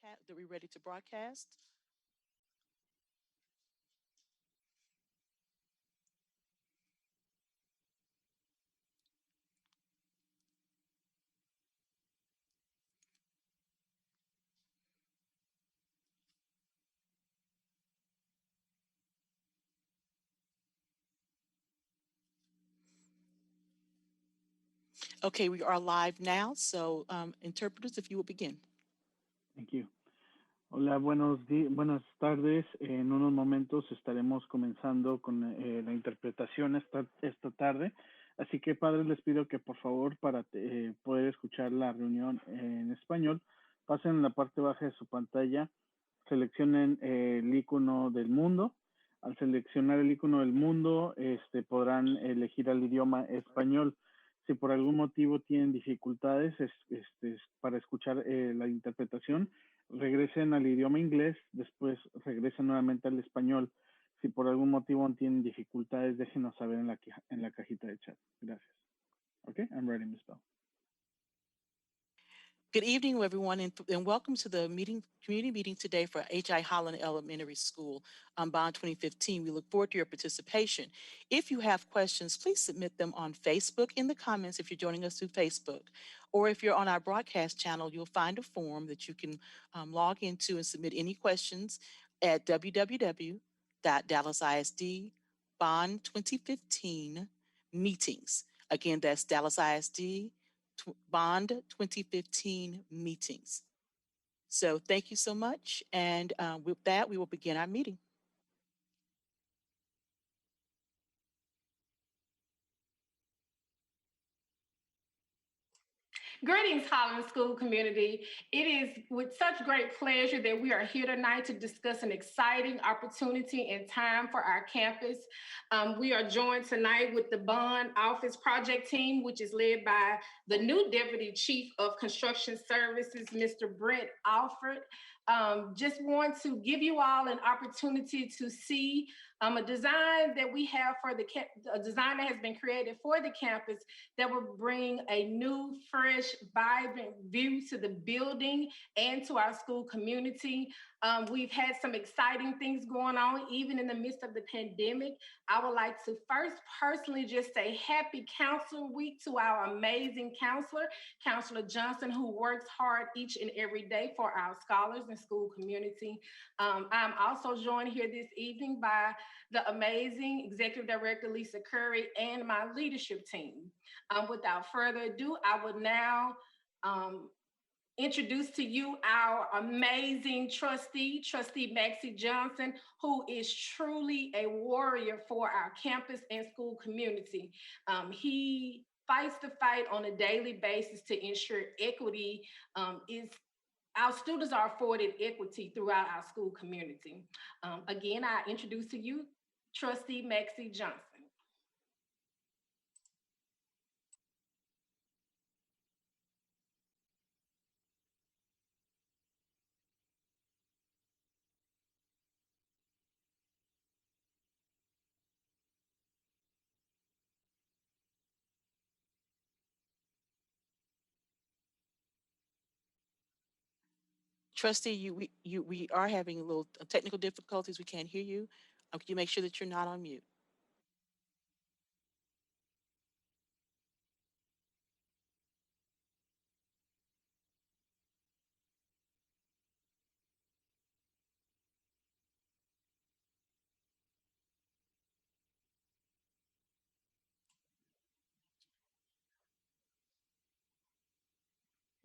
that we're ready to broadcast. Okay, we are live now. So, interpreters, if you will begin. Thank you. Hola, buenas tardes. En unos momentos estaremos comenzando con la interpretación esta tarde. Así que, padres, les pido que por favor, para poder escuchar la reunión en español, pasen en la parte baja de su pantalla, seleccionen el icono del mundo. Al seleccionar el icono del mundo, podrán elegir el idioma español. Si por algún motivo tienen dificultades para escuchar la interpretación, regresen al idioma inglés, después regresen nuevamente al español. Si por algún motivo tienen dificultades, déjenos saber en la cajita de chat. Gracias. Okay, I'm ready, Ms. Bell. Good evening, everyone, and welcome to the community meeting today for H.I. Holland Elementary School on Bond 2015. We look forward to your participation. If you have questions, please submit them on Facebook in the comments if you're joining us through Facebook. Or if you're on our broadcast channel, you'll find a form that you can log into and submit any questions at www.dallasisd Bond 2015 meetings. Again, that's Dallas ISD Bond 2015 meetings. So thank you so much. And with that, we will begin our meeting. Greetings, Holland School community. It is with such great pleasure that we are here tonight to discuss an exciting opportunity and time for our campus. We are joined tonight with the Bond Office Project Team, which is led by the new Deputy Chief of Construction Services, Mr. Brent Alford. Just want to give you all an opportunity to see a design that we have for a design that has been created for the campus that will bring a new, fresh, vibrant view to the building and to our school community. We've had some exciting things going on, even in the midst of the pandemic. I would like to first personally just say happy Counselor Week to our amazing counselor, Counselor Johnson, who works hard each and every day for our scholars and school community. I'm also joined here this evening by the amazing Executive Director, Lisa Curry, and my leadership team. Without further ado, I would now introduce to you our amazing trustee, Trustee Maxie Johnson, who is truly a warrior for our campus and school community. He fights the fight on a daily basis to ensure equity our students are afforded equity throughout our school community. Again, I introduce to you Trustee Maxie Johnson. Trustee, we are having a little technical difficulties. We can't hear you. Can you make sure that you're not on mute?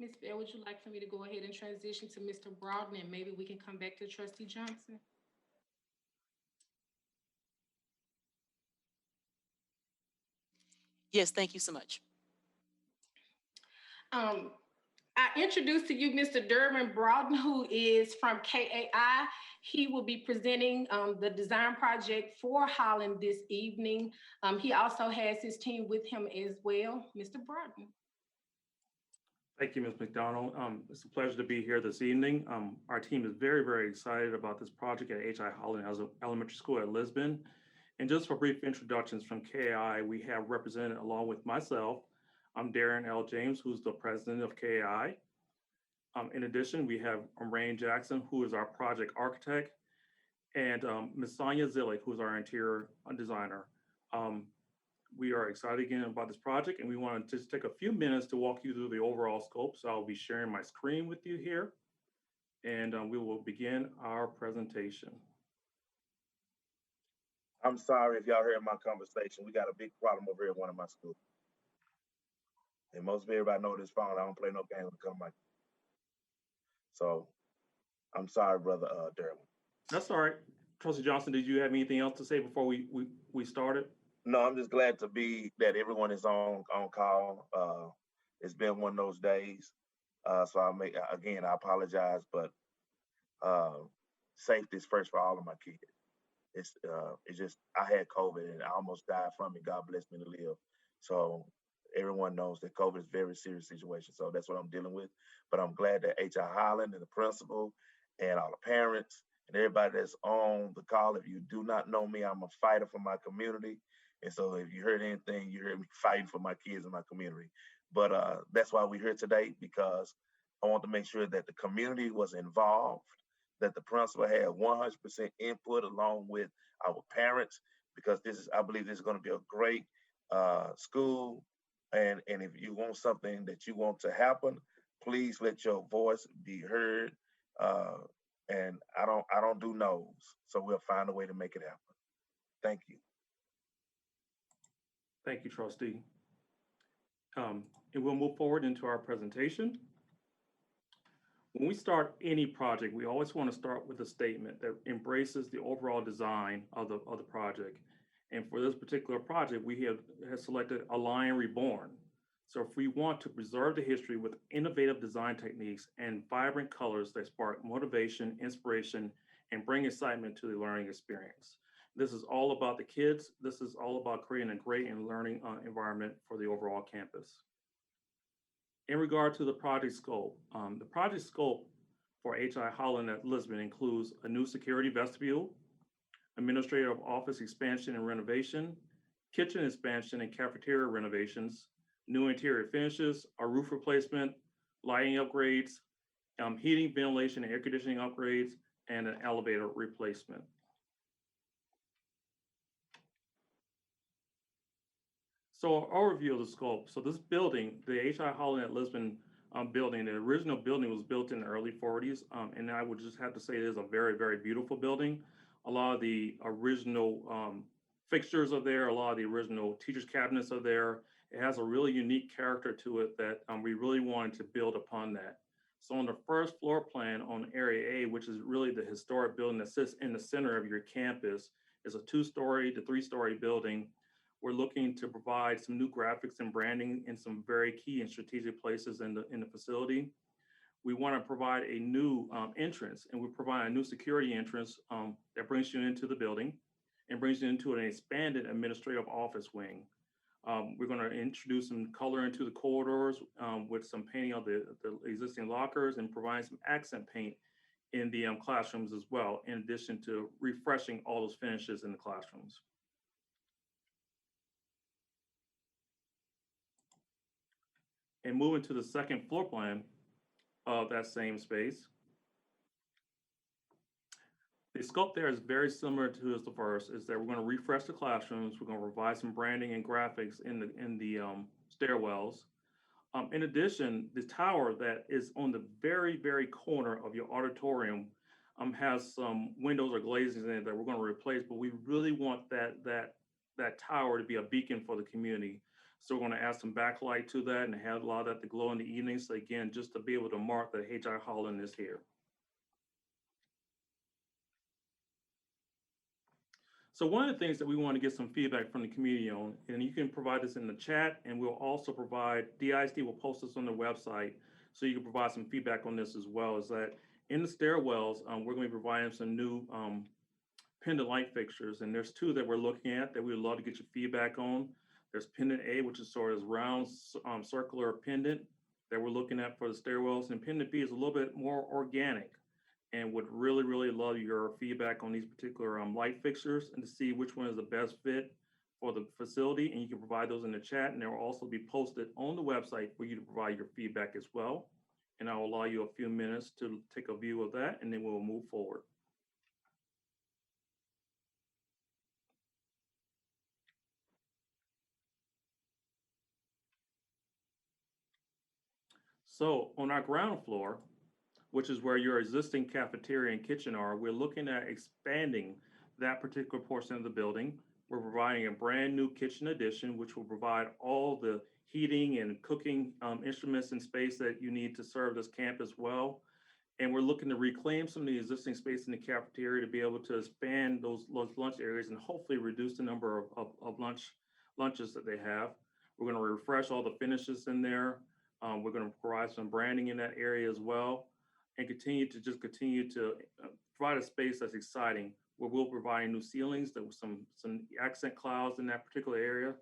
Ms. Bell, would you like for me to go ahead and transition to Mr. Broughton, and maybe we can come back to Trustee Johnson? Yes, thank you so much. I introduce to you Mr. Durbin Broughton, who is from KAI. He will be presenting the design project for Holland this evening. He also has his team with him as well. Mr. Broughton. Thank you, Ms. McDonald. It's a pleasure to be here this evening. Our team is very, very excited about this project at H.I. Holland Elementary School at Lisbon. And just for brief introductions from KAI, we have represented along with myself, I'm Darren L. James, who's the president of KAI. In addition, we have Rain Jackson, who is our project architect, and Ms. Sonia Zillick, who is our interior designer. Um, we are excited again about this project, and we want to just take a few minutes to walk you through the overall scope. So I'll be sharing my screen with you here, and we will begin our presentation. I'm sorry if y'all heard my conversation. We got a big problem over here at one of my schools. And most of everybody know this phone. I don't play no games when it comes to my. So I'm sorry, brother Derwin. That's all right. Trustee Johnson, did you have anything else to say before we started? No, I'm just glad to be that everyone is on call. It's been one of those days. So I apologize, but safety is first for all of my kids. It's just I had COVID and I almost died from it. God bless me to live. So everyone knows that COVID is a very serious situation. So that's what I'm dealing with. But I'm glad that H.I. Holland and the principal and all the parents and everybody that's on the call. If you do not know me, I'm a fighter for my community. And so if you heard anything, you heard me fighting for my kids in my community. But that's why we're here today, because I want to make sure that the community was involved, that the principal had 100% input along with our parents, because I believe this is going to be a great school. And if you want something that you want to happen, please let your voice be heard. And I don't do no's, so we'll find a way to make it happen. Thank you. Thank you, Trustee. And we'll move forward into our presentation. When we start any project, we always want to start with a statement that embraces the overall design of the project. And for this particular project, we have selected a lion reborn. So if we want to preserve the history with innovative design techniques and vibrant colors that spark motivation, inspiration, and bring excitement to the learning experience. This is all about the kids. This is all about creating a great and learning environment for the overall campus. In regard to the project scope for H.I. Holland at Lisbon includes a new security vestibule, administrative office expansion and renovation, kitchen expansion and cafeteria renovations, new interior finishes, a roof replacement, lighting upgrades, heating, ventilation, and air conditioning upgrades, and an elevator replacement. So an overview of the scope. So this building, the H.I. Holland at Lisbon building, the original building was built in the early 40s. And I would just have to say it is a very, very beautiful building. A lot of the original fixtures are there. A lot of the original teachers' cabinets are there. It has a really unique character to it that we really wanted to build upon that. So on the first floor plan on Area A, which is really the historic building that sits in the center of your campus, is a 2-story to 3-story building. We're looking to provide some new graphics and branding in some very key and strategic places in the facility. We want to provide a new entrance, and we provide a new security entrance that brings you into the building and brings you into an expanded administrative office wing. We're going to introduce some color into the corridors with some painting of the existing lockers and provide some accent paint in the classrooms as well, in addition to refreshing all those finishes in the classrooms. And moving to the second floor plan of that same space. The scope there is very similar to the first, is that we're going to refresh the classrooms. We're going to provide some branding and graphics in the stairwells. In addition, the tower that is on the very, very corner of your auditorium has some windows or glazings in it that we're going to replace, but we really want that tower to be a beacon for the community. So we're going to add some backlight to that and have a lot of that to glow in the evening. So again, just to be able to mark that H.I. Holland is here. So one of the things that we want to get some feedback from the community on, and you can provide this in the chat, and we'll also provide, DISD will post this on their website, so you can provide some feedback on this as well, is that in the stairwells, we're going to be providing some new pendant light fixtures, and there's 2 that we're looking at that we would love to get your feedback on. There's pendant A, which is sort of round circular pendant that we're looking at for the stairwells, and pendant B is a little bit more organic, and would really, really love your feedback on these particular light fixtures and to see which one is the best fit for the facility. And you can provide those in the chat, and they will also be posted on the website for you to provide your feedback as well. And I will allow you a few minutes to take a view of that, and then we'll move forward. So on our ground floor, which is where your existing cafeteria and kitchen are, we're looking at expanding that particular portion of the building. We're providing a brand new kitchen addition, which will provide all the heating and cooking instruments and space that you need to serve this camp as well. And we're looking to reclaim some of the existing space in the cafeteria to be able to expand those lunch areas and hopefully reduce the number of lunches that they have. We're going to refresh all the finishes in there. We're going to provide some branding in that area as well, and continue to provide a space that's exciting, where we'll provide new ceilings, there was some accent clouds in that particular area,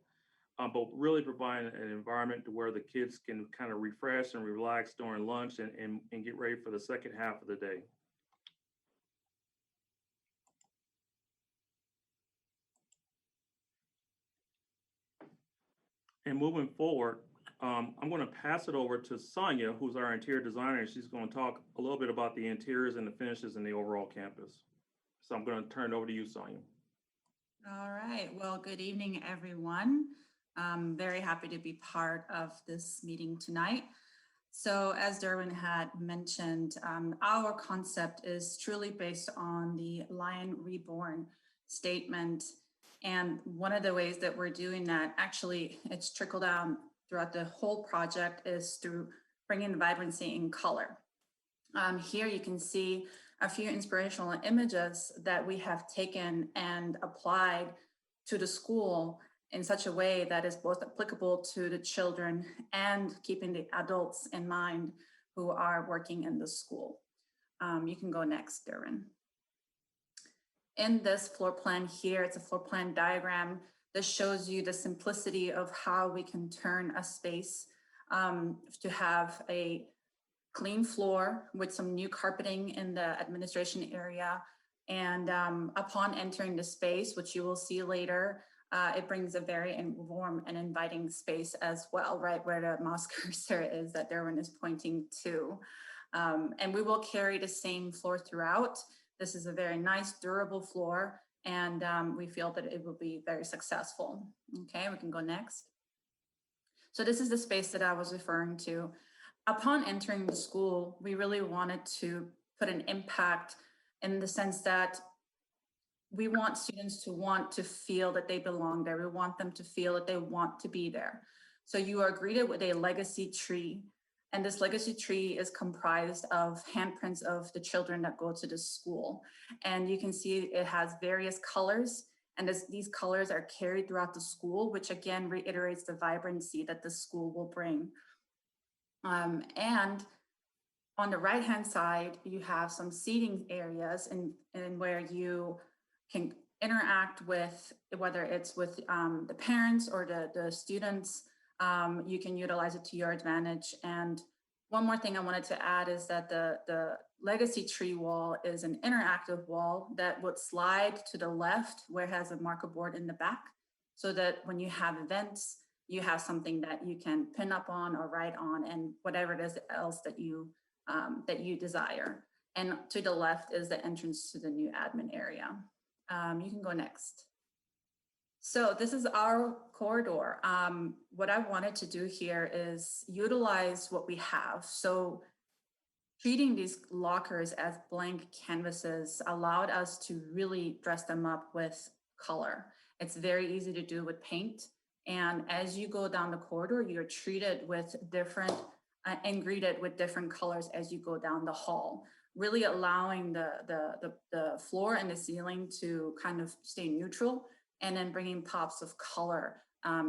but really providing an environment to where the kids can kind of refresh and relax during lunch and get ready for the second half of the day. And moving forward, I'm going to pass it over to Sonia, who's our interior designer, and she's going to talk a little bit about the interiors and the finishes in the overall campus. So I'm going to turn it over to you, Sonia. All right. Well, good evening, everyone. I'm very happy to be part of this meeting tonight. So as Derwin had mentioned, our concept is truly based on the Lion Reborn statement. And one of the ways that we're doing that, actually, it's trickled down throughout the whole project, is through bringing vibrancy in color. Here you can see a few inspirational images that we have taken and applied to the school in such a way that is both applicable to the children and keeping the adults in mind who are working in the school. You can go next, Darren. In this floor plan here, it's a floor plan diagram. This shows you the simplicity of how we can turn a space to have a clean floor with some new carpeting in the administration area. And upon entering the space, which you will see later, it brings a very warm and inviting space as well, right where the mouse cursor is that Derwin is pointing to. And we will carry the same floor throughout. This is a very nice, durable floor, and we feel that it will be very successful. Okay, we can go next. So this is the space that I was referring to. Upon entering the school, we really wanted to put an impact in the sense that we want students to want to feel that they belong there. We want them to feel that they want to be there. So you are greeted with a legacy tree. And this legacy tree is comprised of handprints of the children that go to the school. And you can see it has various colors. And these colors are carried throughout the school, which again reiterates the vibrancy that the school will bring. And on the right-hand side, you have some seating areas and where you can interact with, whether it's with the parents or the students. You can utilize it to your advantage. And one more thing I wanted to add is that the legacy tree wall is an interactive wall that would slide to the left, where it has a marker board in the back, so that when you have events, you have something that you can pin up on or write on, and whatever it is else that you desire. And to the left is the entrance to the new admin area. You can go next. So this is our corridor. What I wanted to do here is utilize what we have. So treating these lockers as blank canvases allowed us to really dress them up with color. It's very easy to do with paint. And as you go down the corridor, you're treated with different and greeted with different colors as you go down the hall, really allowing the floor and the ceiling to kind of stay neutral, and then bringing pops of color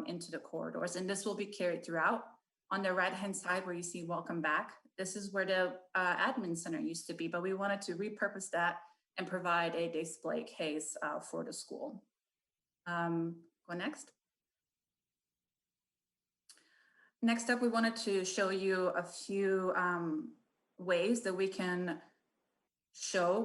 into the corridors. And this will be carried throughout. On the right-hand side where you see welcome back, this is where the admin center used to be, but we wanted to repurpose that and provide a display case for the school. Go next. Next up, we wanted to show you a few ways that we can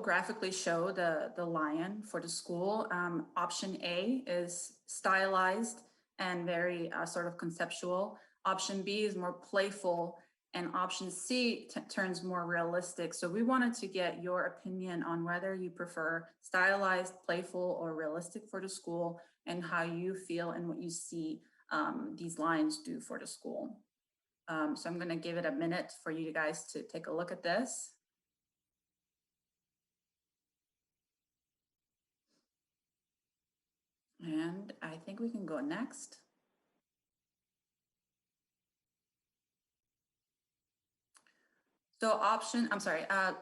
graphically show the lion for the school. Option A is stylized and very sort of conceptual. Option B is more playful And option C turns more realistic. So we wanted to get your opinion on whether you prefer stylized, playful, or realistic for the school, and how you feel and what you see these lines do for the school. So I'm going to give it a minute for you guys to take a look at this. And I think we can go next. So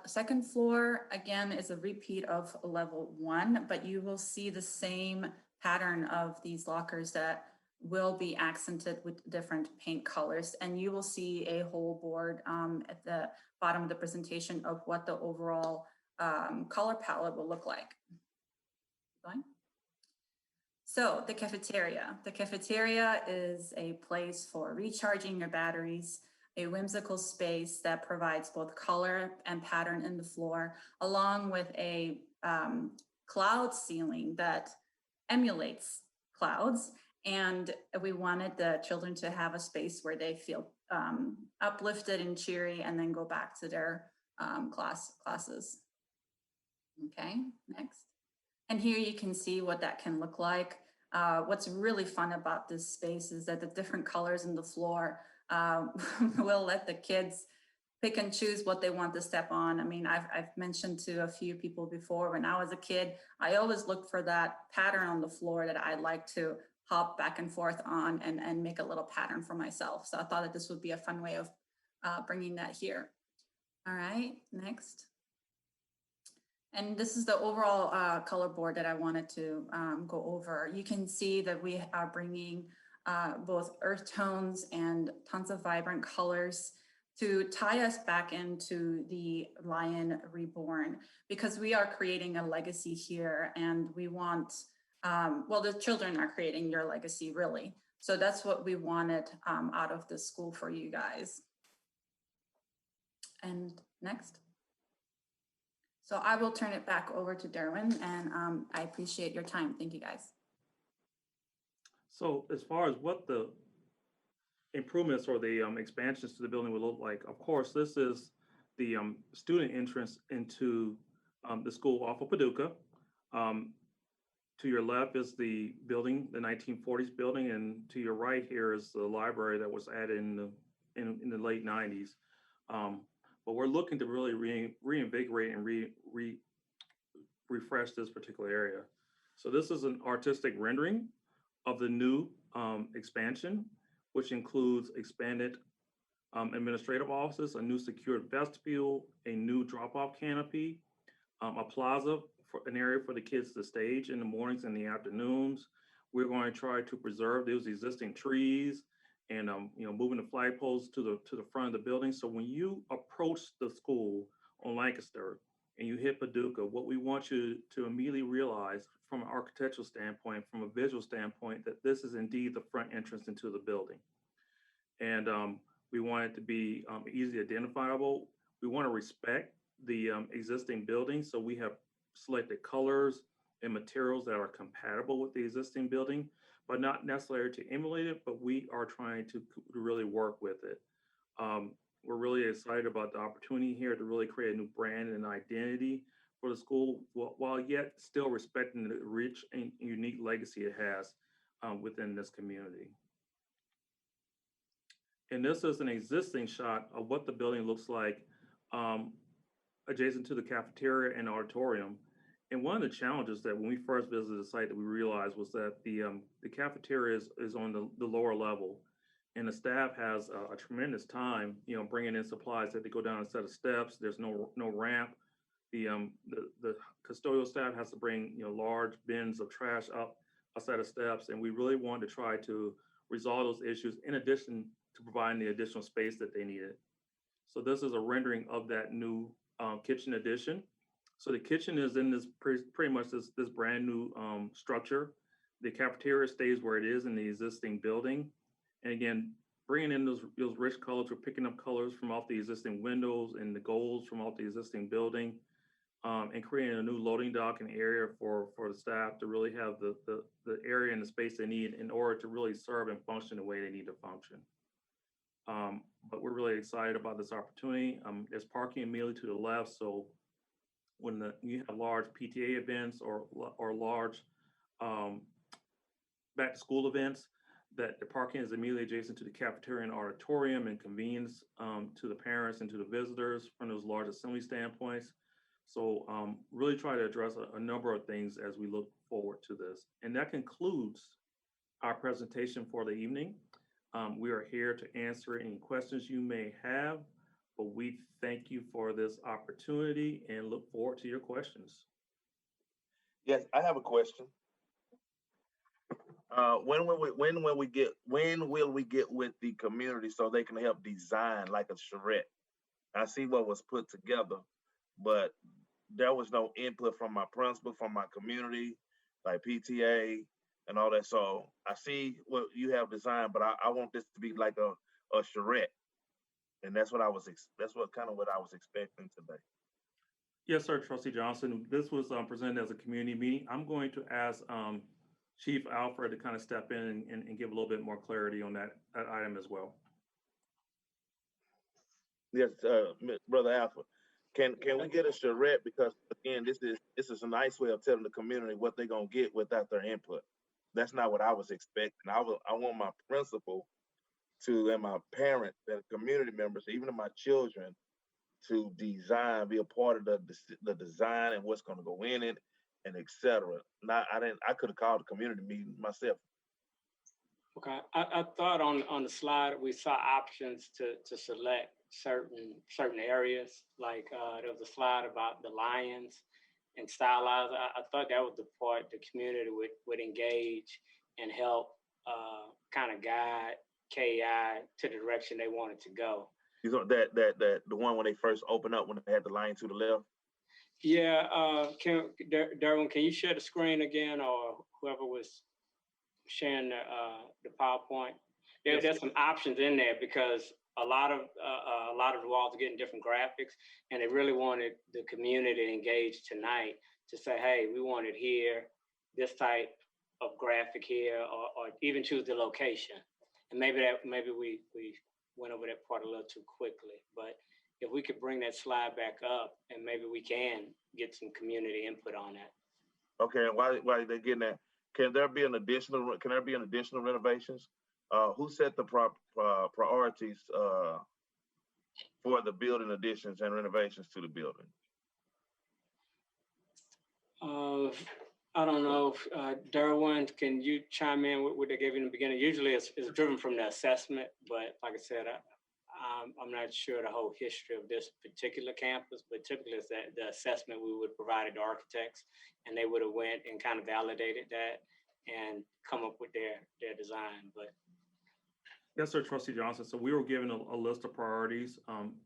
second floor, again, is a repeat of level 1, but you will see the same pattern of these lockers that will be accented with different paint colors. And you will see a whole board at the bottom of the presentation of what the overall color palette will look like. Going. So the cafeteria. The cafeteria is a place for recharging your batteries, a whimsical space that provides both color and pattern in the floor, along with a cloud ceiling that emulates clouds. And we wanted the children to have a space where they feel uplifted and cheery, and then go back to their classes. Okay, next. And here you can see what that can look like. What's really fun about this space is that the different colors in the floor will let the kids pick and choose what they want to step on. I mean, I've mentioned to a few people before, when I was a kid, I always looked for that pattern on the floor that I'd like to hop back and forth on and make a little pattern for myself. So I thought that this would be a fun way of bringing that here. All right, next. And this is the overall color board that I wanted to go over. You can see that we are bringing both earth tones and tons of vibrant colors to tie us back into the Lion Reborn, because we are creating a legacy here, and we want, well, the children are creating your legacy, really. So that's what we wanted out of the school for you guys. And next. So I will turn it back over to Derwin, and I appreciate your time. Thank you, guys. So as far as what the improvements or the expansions to the building will look like, of course, this is the student entrance into the school off of Paducah. To your left is the building, the 1940s building, and to your right here is the library that was added in the late 90s. But we're looking to really reinvigorate and refresh this particular area. So this is an artistic rendering of the new expansion, which includes expanded administrative offices, a new secured vestibule, a new drop-off canopy, a plaza, for an area for the kids to stage in the mornings and the afternoons. We're going to try to preserve those existing trees, and moving the flagpoles to the front of the building. So when you approach the school on Lancaster and you hit Paducah, what we want you to immediately realize from an architectural standpoint, from a visual standpoint, that this is indeed the front entrance into the building. And we want it to be easily identifiable. We want to respect the existing building, so we have selected colors and materials that are compatible with the existing building, but not necessarily to emulate it, but we are trying to really work with it. We're really excited about the opportunity here to really create a new brand and identity for the school, while yet still respecting the rich and unique legacy it has within this community. And this is an existing shot of what the building looks like adjacent to the cafeteria and auditorium. And one of the challenges that when we first visited the site that we realized was that the cafeteria is on the lower level, and the staff has a tremendous time, bringing in supplies. That they go down a set of steps. There's no ramp. The custodial staff has to bring large bins of trash up a set of steps, and we really wanted to try to resolve those issues in addition to providing the additional space that they needed. So this is a rendering of that new kitchen addition. So the kitchen is in this pretty much this brand new structure. The cafeteria stays where it is in the existing building. And again, bringing in those rich colors, we're picking up colors from off the existing windows and the golds from off the existing building, and creating a new loading dock and area for the staff to really have the area and the space they need in order to really serve and function the way they need to function. But we're really excited about this opportunity. There's parking immediately to the left, so when you have large PTA events or large back to school events, that the parking is immediately adjacent to the cafeteria and auditorium and convenes to the parents and to the visitors from those large assembly standpoints. So really try to address a number of things as we look forward to this. And that concludes our presentation for the evening. We are here to answer any questions you may have, but we thank you for this opportunity and look forward to your questions. Yes, I have a question. When will we get with the community so they can help design like a charrette? I see what was put together, but there was no input from my principal, from my community, like PTA and all that. So I see what you have designed, but I want this to be like a charrette, and that's what kind of what I was expecting today. Yes, sir, Trustee Johnson. This was presented as a community meeting. I'm going to ask Chief Alfred to kind of step in and give a little bit more clarity on that item as well. Yes, Brother Alfred. Can we get a charrette? Because again, this is a nice way of telling the community what they're gonna get without their input. That's not what I was expecting. I want my principal and my parents and community members, even my children, to be a part of the design and what's going to go in it, and etc. I could have called a community meeting myself. Okay, I thought on the slide we saw options to select certain areas. Like there was a slide about the lions and stylize. I thought that was the part the community would engage and help kind of guide KI to the direction they wanted to go. You know that the one when they first opened up when they had the lion to the left. Yeah, Derwin, can you share the screen again, or whoever was sharing the PowerPoint? There's some options in there because a lot of the walls are getting different graphics, and they really wanted the community engaged tonight to say, hey, we want it here, this type of graphic here, or even choose the location. And maybe we went over that part a little too quickly, but if we could bring that slide back up, and maybe we can get some community input on that. Okay, and while they're getting that, can there be additional renovations? Who set the priorities for the building additions and renovations to the building? I don't know. Derwin, can you chime in with what they gave you in the beginning? Usually it's driven from the assessment, but like I said, I'm not sure the whole history of this particular campus, but typically it's the assessment we would provide to architects, and they would have went and kind of validated that and come up with their design. But yes, sir, Trustee Johnson. So we were given a list of priorities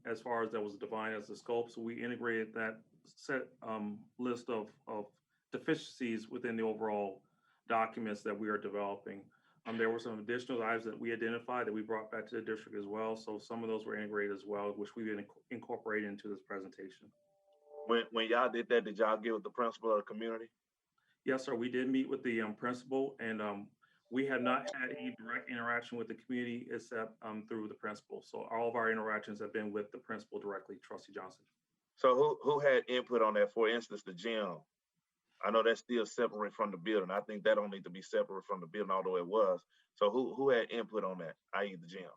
as far as that was defined as the scope. So we integrated that set list of deficiencies within the overall documents that we are developing. There were some additional items that we identified that we brought back to the district as well. So some of those were integrated as well, which we incorporated into this presentation. When y'all did that, did y'all get with the principal or the community? Yes, sir. We did meet with the principal, and we have not had any direct interaction with the community except through the principal. So all of our interactions have been with the principal directly, Trustee Johnson. So who had input on that? For instance, the gym. I know that's still separate from the building. I think that don't need to be separate from the building, although it was. So who had input on that, i.e. the gym?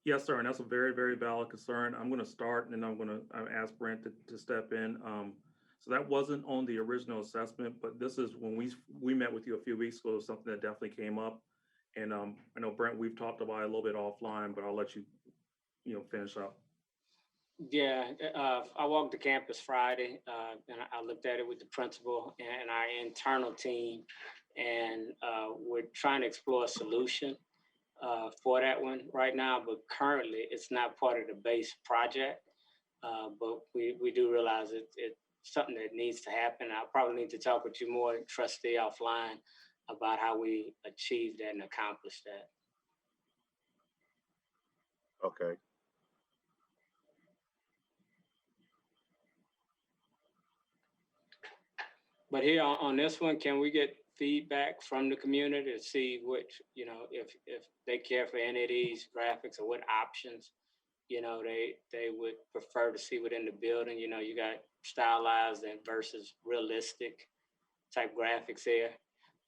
Yes, sir, and that's a very, very valid concern. I'm going to start, and then I'm going to ask Brent to step in. So that wasn't on the original assessment, but this is when we met with you a few weeks ago, it was something that definitely came up. And I know, Brent, we've talked about it a little bit offline, but I'll let you finish up. Yeah, I walked the campus Friday, and I looked at it with the principal and our internal team, and we're trying to explore a solution for that one right now, but currently it's not part of the base project, but we do realize it's something that needs to happen. I probably need to talk with you more, Trustee, offline about how we achieve that and accomplish that. Okay. But here on this one, can we get feedback from the community to see which, if they care for any of these graphics or what options, they would prefer to see within the building. You got stylized and versus realistic type graphics here.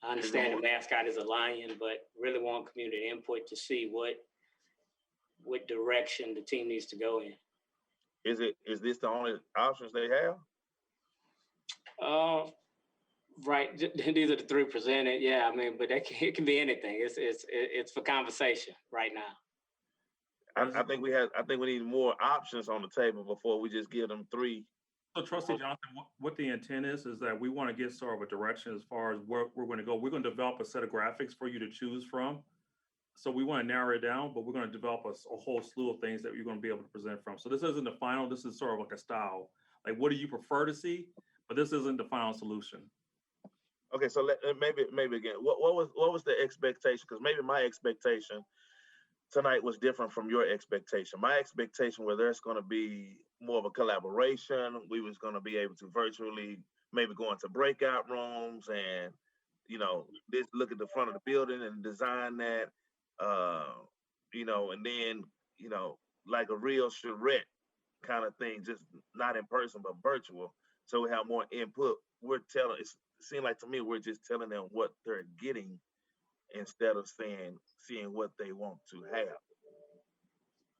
I understand the mascot is a lion, but really want community input to see what direction the team needs to go in. Is this the only options they have? Right. These are the three presented. Yeah, I mean, but it can be anything. It's for conversation right now. I think we need more options on the table before we just give them three. So Trustee Johnson, what the intent is that we want to get sort of a direction as far as where we're going to go. We're going to develop a set of graphics for you to choose from. So we want to narrow it down, but we're going to develop a whole slew of things that you're going to be able to present from. So this isn't the final, this is sort of like a style. Like, what do you prefer to see? But this isn't the final solution. Okay, so maybe again, what was the expectation? Because maybe my expectation tonight was different from your expectation. My expectation was there's going to be more of a collaboration. We was going to be able to virtually maybe go into breakout rooms and, this look at the front of the building and design that, and then, like a real charrette kind of thing, just not in person, but virtual. So we have more input. It seemed like to me, we're just telling them what they're getting instead of seeing what they want to have.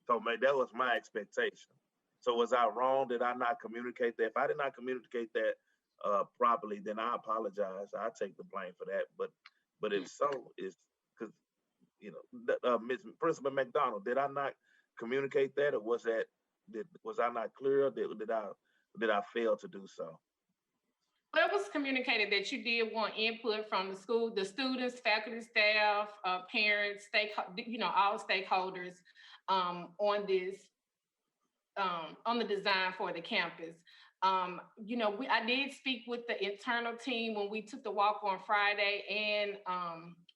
So that was my expectation. So was I wrong? Did I not communicate that? If I did not communicate that properly, then I apologize. I take the blame for that. But if so, it's because Principal McDonald, did I not communicate that, or was I not clear? Did I fail to do so? Well, it was communicated that you did want input from the school, the students, faculty, staff, parents, all stakeholders on this, on the design for the campus. I did speak with the internal team when we took the walk on Friday, and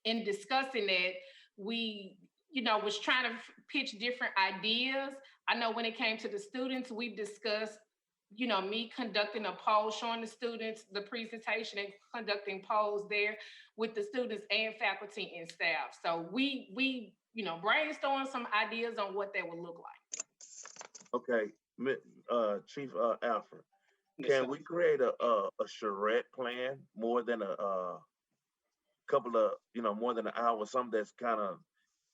in discussing that, we, was trying to pitch different ideas. I know when it came to the students, we discussed me conducting a poll, showing the students the presentation and conducting polls there with the students and faculty and staff. So we brainstormed some ideas on what that would look like. Okay, Chief Alfred, can we create a charrette plan more than a couple of, more than an hour, something that's kind of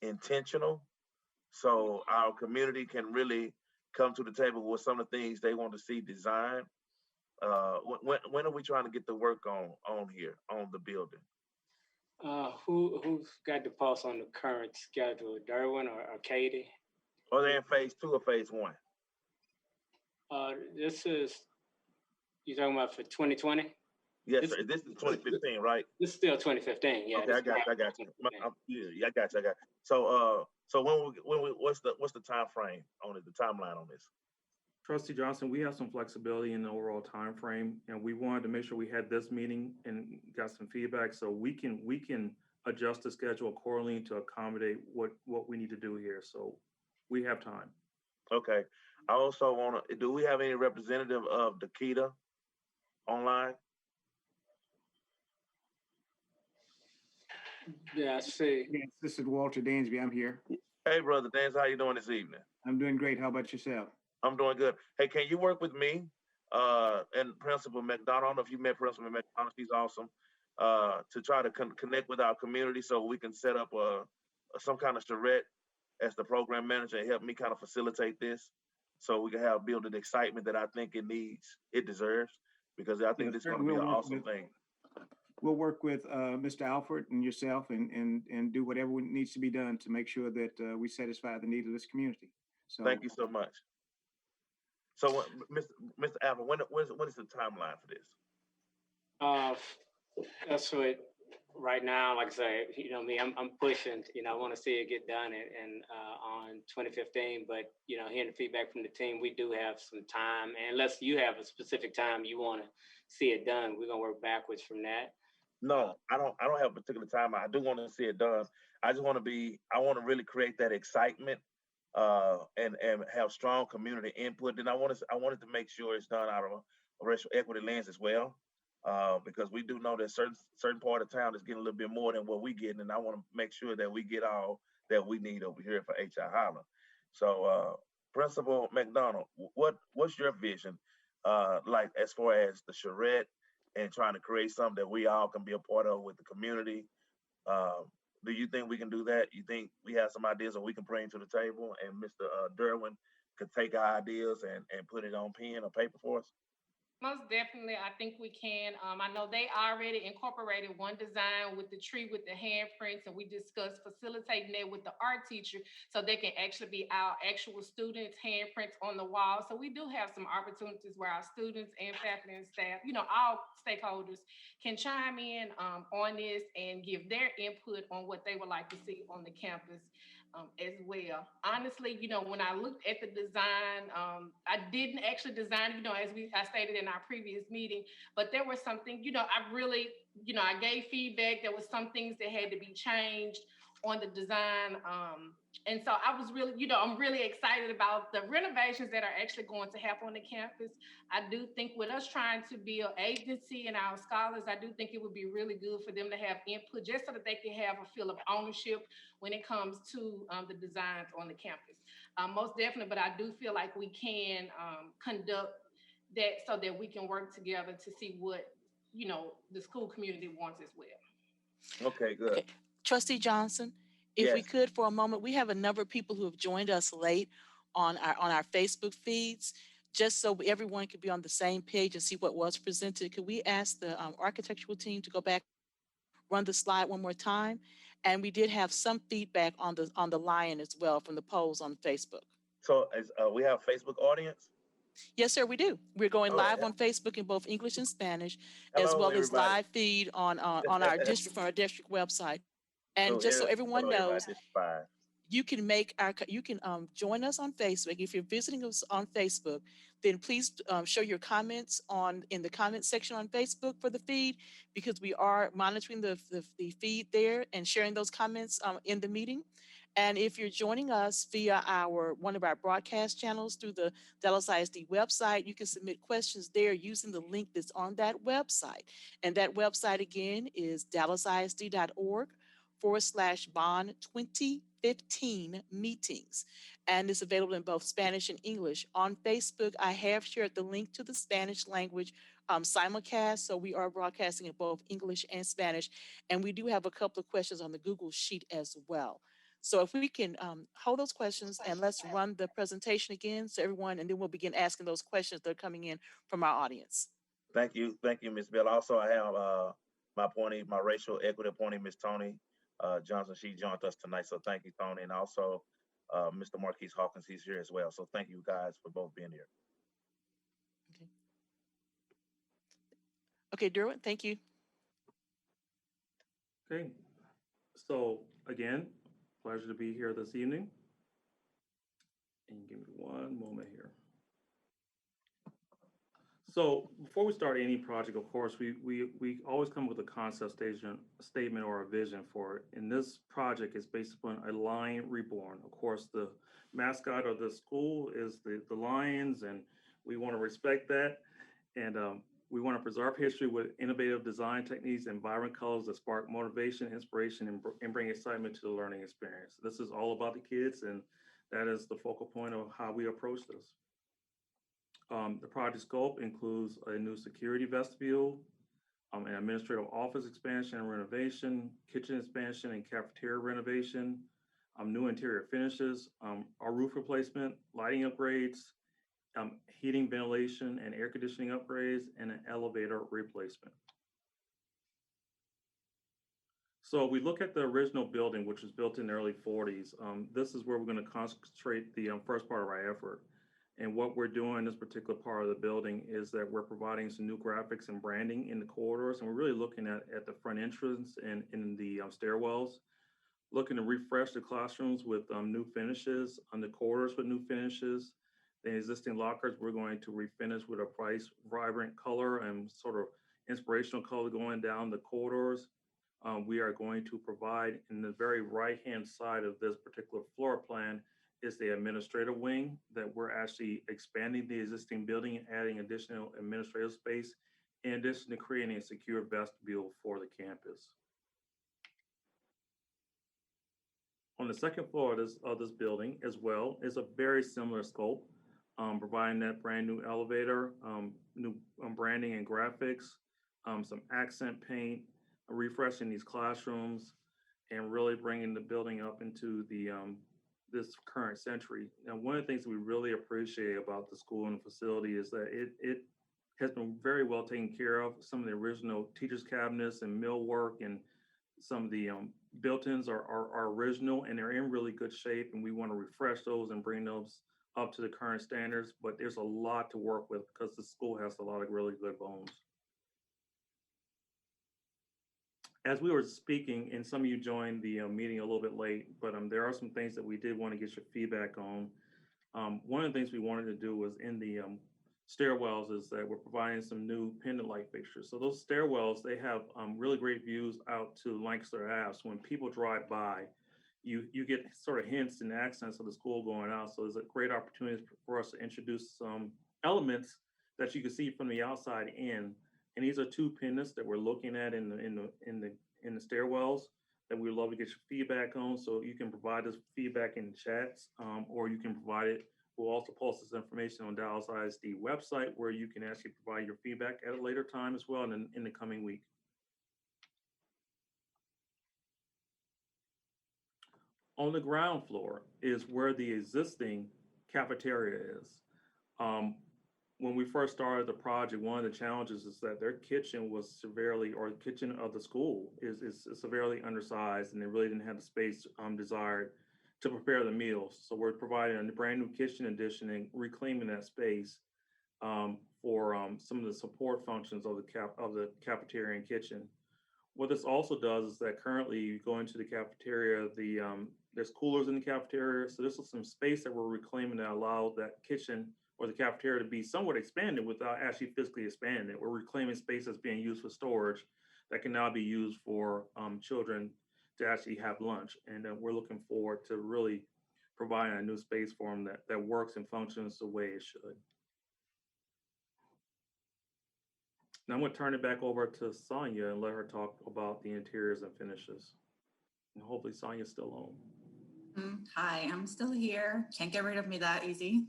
intentional, so our community can really come to the table with some of the things they want to see designed? When are we trying to get the work on here, on the building? Who's got the pulse on the current schedule, Derwin or Katie? Are they in phase 2 or phase 1? This is, you talking about for 2020? Yes, sir. This is 2015, right? This is still 2015. Yeah. Okay, I got you. I got you. So, what's the time frame on it? The timeline on this? Trustee Johnson, we have some flexibility in the overall time frame, and we wanted to make sure we had this meeting and got some feedback, so we can adjust the schedule accordingly to accommodate what we need to do here. So we have time. Okay. I also want to. Do we have any representative of Dakita online? Yeah, I see. Yes, this is Walter Dansby. I'm here. Hey, Brother Dans, how you doing this evening? I'm doing great. How about yourself? I'm doing good. Hey, can you work with me and Principal McDonald? I don't know if you met Principal McDonald. She's awesome. To try to connect with our community so we can set up some kind of charrette as the program manager and help me kind of facilitate this, so we can build the excitement that I think it deserves, because I think this is going to be an awesome thing. We'll work with Mr. Alford and yourself and do whatever needs to be done to make sure that we satisfy the needs of this community. So thank you so much. So, Mr. Alford, what is the timeline for this? That's what right now, like I say, me, I'm pushing. I want to see it get done and on 2015. But hearing the feedback from the team, we do have some time. And unless you have a specific time you want to see it done, we're gonna work backwards from that. No, I don't have a particular time. I do want to see it done. I want to really create that excitement and have strong community input. And I wanted to make sure it's done out of a racial equity lens as well. because we do know that certain part of town is getting a little bit more than what we getting, and I want to make sure that we get all that we need over here for HI Holland. So, Principal McDonald, what's your vision, like as far as the charrette and trying to create something that we all can be a part of with the community? Um, do you think we can do that? You think we have some ideas that we can bring to the table, and Mr. Derwin could take our ideas and put it on pen or paper for us? Most definitely, I think we can. I know they already incorporated one design with the tree with the handprints, and we discussed facilitating that with the art teacher so they can actually be our actual students' handprints on the wall. So we do have some opportunities where our students and faculty and staff, all stakeholders can chime in on this and give their input on what they would like to see on the campus as well. Honestly, when I looked at the design, I didn't actually design, as I stated in our previous meeting, but there were some things, I really, I gave feedback. There was some things that had to be changed on the design. And so I was really, I'm really excited about the renovations that are actually going to happen on the campus. I do think with us trying to build agency and our scholars, I do think it would be really good for them to have input just so that they can have a feel of ownership when it comes to the designs on the campus. Most definitely, but I do feel like we can conduct that so that we can work together to see what, the school community wants as well. Okay, good. Okay, Trustee Johnson, if we Yes. could for a moment, we have a number of people who have joined us late on our Facebook feeds. Just so everyone could be on the same page and see what was presented, could we ask the architectural team to go back, run the slide one more time? And we did have some feedback on the lion as well from the polls on Facebook. So we have Facebook audience. Yes, sir, we do. We're going Oh, live on Facebook in both English and Spanish, as hello, well as everybody. live feed on our district, from our district website. And So, just so everyone hello, everybody. knows, This is fine. you can join us on Facebook. If you're visiting us on Facebook, then please show your comments in the comment section on Facebook for the feed, because we are monitoring the feed there and sharing those comments in the meeting. And if you're joining us via one of our broadcast channels through the Dallas ISD website, you can submit questions there using the link that's on that website. And that website again is dallasisd.org/bond 2015 meetings. And it's available in both Spanish and English. On Facebook, I have shared the link to the Spanish language simulcast. So we are broadcasting in both English and Spanish. And we do have a couple of questions on the Google Sheet as well. So if we can hold those questions, and let's run the presentation again so everyone, and then we'll begin asking those questions that are coming in from our audience. Thank you, Ms. Bell. Also, I have my racial equity appointee, Ms. Tony Johnson. She joined us tonight, so thank you, Tony, and also Mr. Marquise Hawkins. He's here as well. So thank you guys for both being here. Okay, Derwin, thank you. Okay, so again, pleasure to be here this evening. And give me one moment here. So before we start any project, of course, we always come with a concept statement or a vision for it. And this project is based upon a lion reborn. Of course, the mascot of the school is the lions, and we want to respect that. And we want to preserve history with innovative design techniques and vibrant colors that spark motivation, inspiration, and bring excitement to the learning experience. This is all about the kids, and that is the focal point of how we approach this. The project scope includes a new security vestibule, an administrative office expansion and renovation, kitchen expansion and cafeteria renovation, new interior finishes, our roof replacement, lighting upgrades, heating, ventilation, and air conditioning upgrades, and an elevator replacement. So we look at the original building, which was built in the early 40s. This is where we're going to concentrate the first part of our effort. And what we're doing in this particular part of the building is that we're providing some new graphics and branding in the corridors. And we're really looking at the front entrance and in the stairwells, looking to refresh the classrooms with new finishes, on the corridors with new finishes. The existing lockers, we're going to refinish with a bright, vibrant color and sort of inspirational color going down the corridors. We are going to provide, in the very right-hand side of this particular floor plan, is the administrative wing, that we're actually expanding the existing building and adding additional administrative space in addition to creating a secure vestibule for the campus. On the second floor of this building as well is a very similar scope, providing that brand new elevator, new branding and graphics, some accent paint, refreshing these classrooms, and really bringing the building up into the this current century. Now, one of the things we really appreciate about the school and the facility is that it has been very well taken care of. Some of the original teachers' cabinets and millwork and some of the built-ins are original and they're in really good shape, and we want to refresh those and bring those up to the current standards. But there's a lot to work with because the school has a lot of really good bones. As we were speaking, and some of you joined the meeting a little bit late, but there are some things that we did want to get your feedback on. One of the things we wanted to do was in the stairwells is that we're providing some new pendant light fixtures. So those stairwells, they have really great views out to Lancaster Ave. So when people drive by, you get sort of hints and accents of the school going out. So there's a great opportunity for us to introduce some elements that you can see from the outside in. And these are two pendants that we're looking at in the stairwells that we'd love to get your feedback on. So you can provide us feedback in chats, or you can provide it. We'll also post this information on Dallas ISD website where you can actually provide your feedback at a later time as well in the coming week. On the ground floor is where the existing cafeteria is. When we first started the project, one of the challenges is that their kitchen was severely, or the kitchen of the school is severely undersized, and they really didn't have the space desired to prepare the meals. So we're providing a brand new kitchen addition and reclaiming that space for some of the support functions of the cafeteria and kitchen. What this also does is that currently you go into the cafeteria, there's coolers in the cafeteria. So this is some space that we're reclaiming that allows that kitchen or the cafeteria to be somewhat expanded without actually physically expanding it. We're reclaiming space that's being used for storage that can now be used for children to actually have lunch. And we're looking forward to really providing a new space for them that works and functions the way it should. Now I'm going to turn it back over to Sonia and let her talk about the interiors and finishes. And hopefully Sonia's still on. Hi, I'm still here. Can't get rid of me that easy.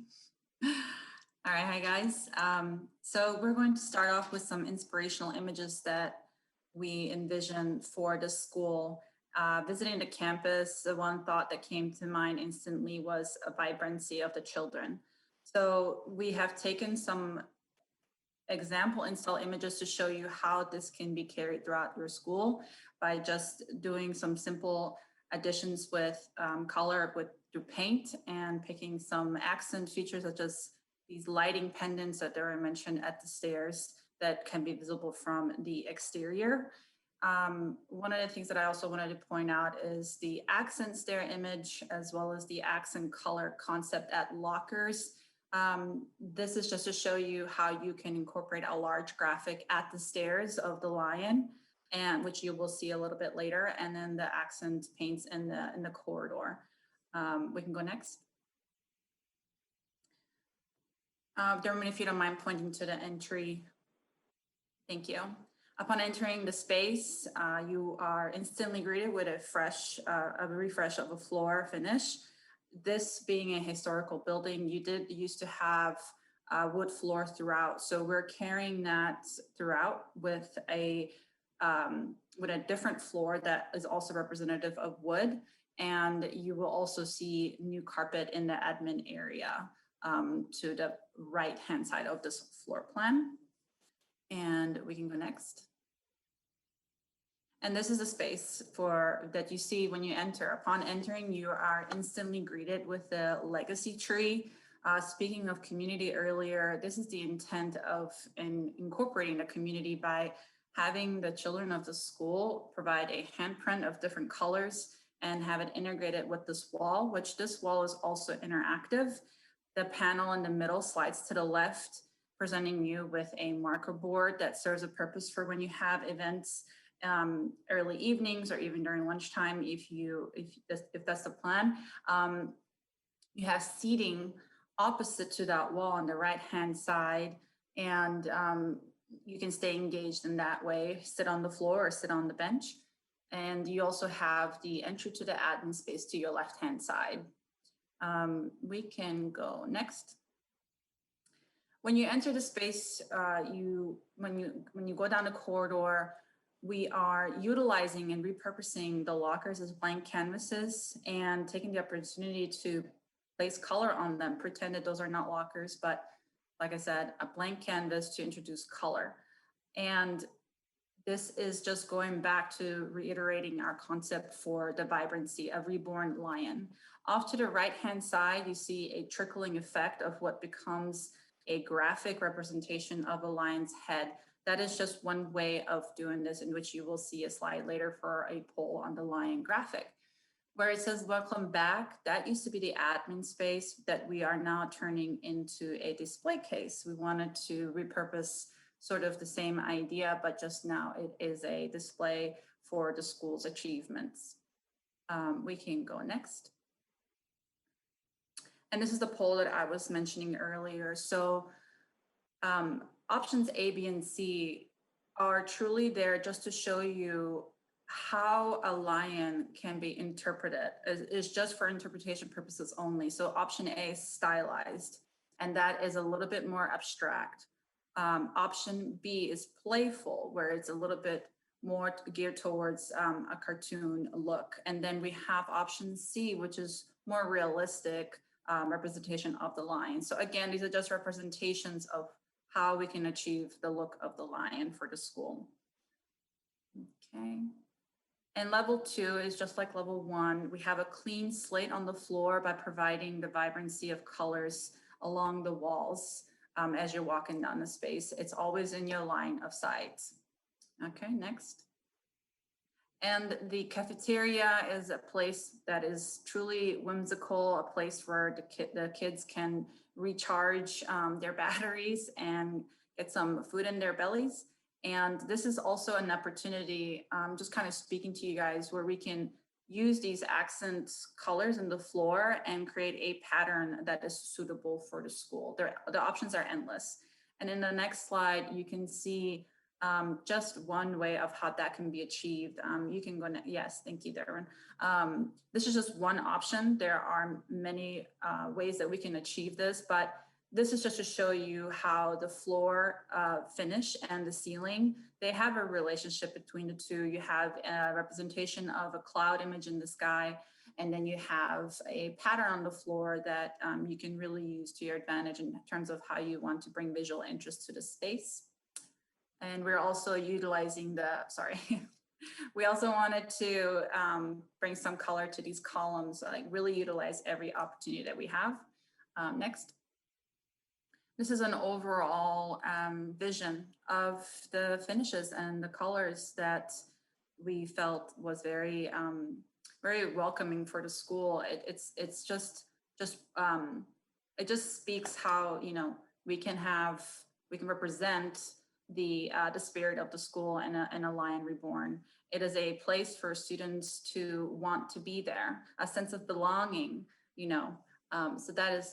All right, hi guys. So we're going to start off with some inspirational images that we envision for the school. Visiting the campus, the one thought that came to mind instantly was a vibrancy of the children. So we have taken some example install images to show you how this can be carried throughout your school by just doing some simple additions with color through paint and picking some accent features such as these lighting pendants that were mentioned at the stairs that can be visible from the exterior. One of the things that I also wanted to point out is the accent stair image as well as the accent color concept at lockers. This is just to show you how you can incorporate a large graphic at the stairs of the lion, and which you will see a little bit later, and then the accent paints in the corridor. We can go next. Dermot, if you don't mind pointing to the entry. Thank you. Upon entering the space, you are instantly greeted with a refresh of a floor finish. This being a historical building, you did used to have wood floor throughout. So we're carrying that throughout with a different floor that is also representative of wood. And you will also see new carpet in the admin area to the right-hand side of this floor plan. And we can go next. And this is a space that you see when you enter. Upon entering, you are instantly greeted with the legacy tree. Speaking of community earlier, this is the intent of incorporating the community by having the children of the school provide a handprint of different colors and have it integrated with this wall, which this wall is also interactive. The panel in the middle slides to the left, presenting you with a marker board that serves a purpose for when you have events early evenings or even during lunchtime, if that's the plan. You have seating opposite to that wall on the right-hand side, and you can stay engaged in that way, sit on the floor or sit on the bench. And you also have the entry to the admin space to your left-hand side. We can go next. When you enter the space, when you go down the corridor, we are utilizing and repurposing the lockers as blank canvases and taking the opportunity to place color on them, pretend that those are not lockers, but like I said, a blank canvas to introduce color. And this is just going back to reiterating our concept for the vibrancy of reborn lion. Off to the right-hand side, you see a trickling effect of what becomes a graphic representation of a lion's head. That is just one way of doing this, in which you will see a slide later for a poll on the lion graphic. Where it says welcome back, that used to be the admin space that we are now turning into a display case. We wanted to repurpose sort of the same idea, but just now it is a display for the school's achievements. We can go next. And this is the poll that I was mentioning earlier. So options A, B, and C are truly there just to show you how a lion can be interpreted. It's just for interpretation purposes only. So option A is stylized, and that is a little bit more abstract. Option B is playful, where it's a little bit more geared towards a cartoon look. And then we have option C, which is more realistic representation of the lion. So again, these are just representations of how we can achieve the look of the lion for the school. Okay. And level 2 is just like level 1. We have a clean slate on the floor by providing the vibrancy of colors along the walls as you're walking down the space. It's always in your line of sight. Okay, next. And the cafeteria is a place that is truly whimsical, a place where the kids can recharge their batteries and get some food in their bellies. And this is also an opportunity, just kind of speaking to you guys, where we can use these accent colors in the floor and create a pattern that is suitable for the school. The options are endless. And in the next slide, you can see just one way of how that can be achieved. You can go, yes, thank you, Darwin. This is just one option. There are many ways that we can achieve this, but this is just to show you how the floor finish and the ceiling, they have a relationship between the two. You have a representation of a cloud image in the sky, and then you have a pattern on the floor that you can really use to your advantage in terms of how you want to bring visual interest to the space. And we're also utilizing we also wanted to bring some color to these columns, like really utilize every opportunity that we have. Next. This is an overall vision of the finishes and the colors that we felt was very, very welcoming for the school. It's just it just speaks how, you know, we can represent the spirit of the school and a lion reborn. It is a place for students to want to be there, a sense of belonging, you know. So that is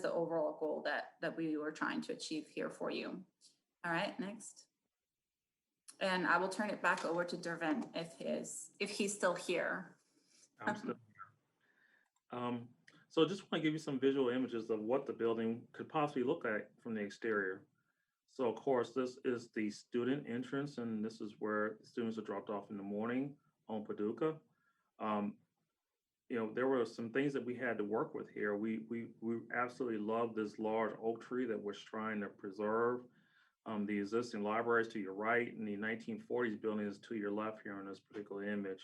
the overall goal that we were trying to achieve here for you. All right, next. And I will turn it back over to Dervin if he's still here. I'm still here. So just want to give you some visual images of what the building could possibly look like from the exterior. So of course, this is the student entrance, and this is where students are dropped off in the morning on Paducah. You know, there were some things that we had to work with here. We absolutely love this large oak tree that we're trying to preserve. The existing libraries to your right, and the 1940s building is to your left here on this particular image.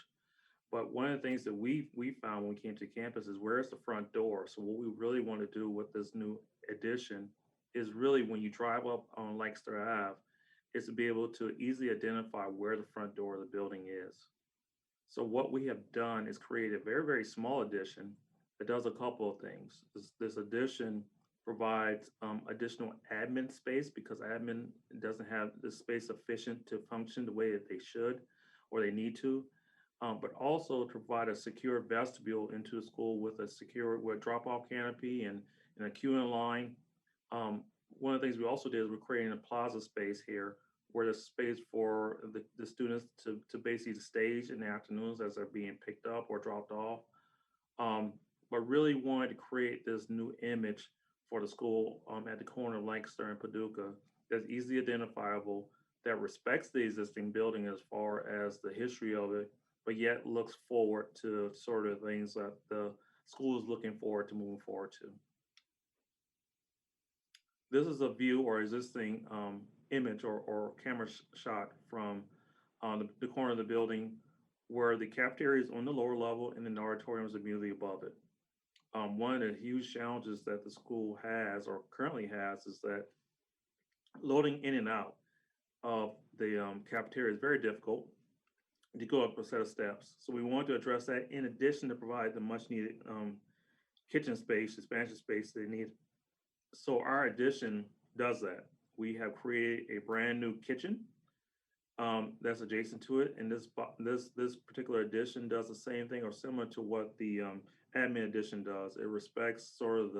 But one of the things that we found when we came to campus is, where's the front door? So what we really want to do with this new addition is really, when you drive up on Lancaster Ave, is to be able to easily identify where the front door of the building is. So what we have done is create a very, very small addition that does a couple of things. This addition provides additional admin space, because admin doesn't have the space sufficient to function the way that they should or they need to, but also to provide a secure vestibule into the school with a secure drop-off canopy and a queuing line. one of the things we also did is we're creating a plaza space here where there's space for the students to basically stage in the afternoons as they're being picked up or dropped off. But really wanted to create this new image for the school at the corner of Lancaster and Paducah that's easily identifiable, that respects the existing building as far as the history of it, but yet looks forward to sort of things that the school is looking forward to moving forward to. This is a view or existing image or camera shot from the corner of the building where the cafeteria is on the lower level and the auditorium is immediately above it. One of the huge challenges that the school has or currently has is that loading in and out of the cafeteria is very difficult to go up a set of steps. So we want to address that in addition to provide the much needed kitchen space, expansion space they need. So our addition does that. We have created a brand new kitchen that's adjacent to it, and this particular addition does the same thing or similar to what the admin addition does. It respects sort of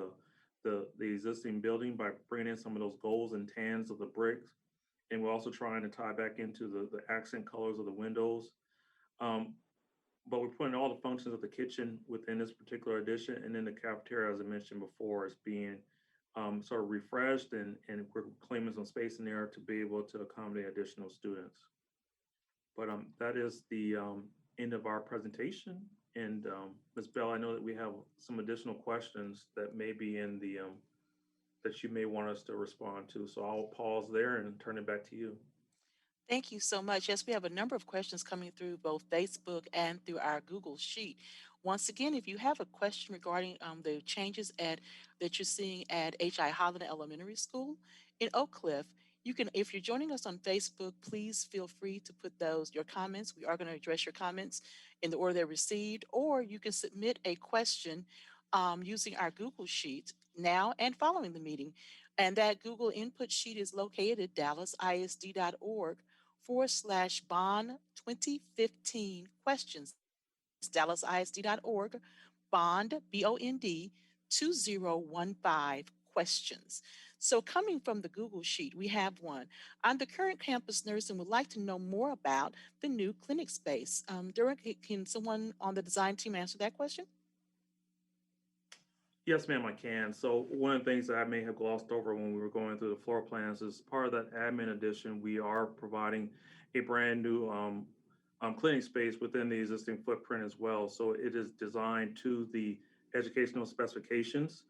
the existing building by bringing in some of those golds and tans of the bricks, and we're also trying to tie back into the accent colors of the windows. But we're putting all the functions of the kitchen within this particular addition, and then the cafeteria, as I mentioned before, is being sort of refreshed, and we're claiming some space in there to be able to accommodate additional students. But that is the end of our presentation. And Ms. Bell, I know that we have some additional questions that may be in the, that you may want us to respond to. So I'll pause there and turn it back to you. Thank you so much. Yes, we have a number of questions coming through both Facebook and through our Google Sheet. Once again, if you have a question regarding the changes that you're seeing at H.I. Holland Elementary School in Oak Cliff, you can, if you're joining us on Facebook, please feel free to put your comments. We are going to address your comments in the order they're received, or you can submit a question using our Google Sheet now and following the meeting. And that Google input sheet is located at dallasisd.org/bond 2015 questions. It's dallasisd.org, bond, BOND 2015 questions. So coming from the Google Sheet, we have one. I'm the current campus nurse and would like to know more about the new clinic space. Derek, can someone on the design team answer that question? Yes, ma'am, I can. So one of the things that I may have glossed over when we were going through the floor plans is part of that admin addition, we are providing a brand new clinic space within the existing footprint as well. So it is designed to the educational specifications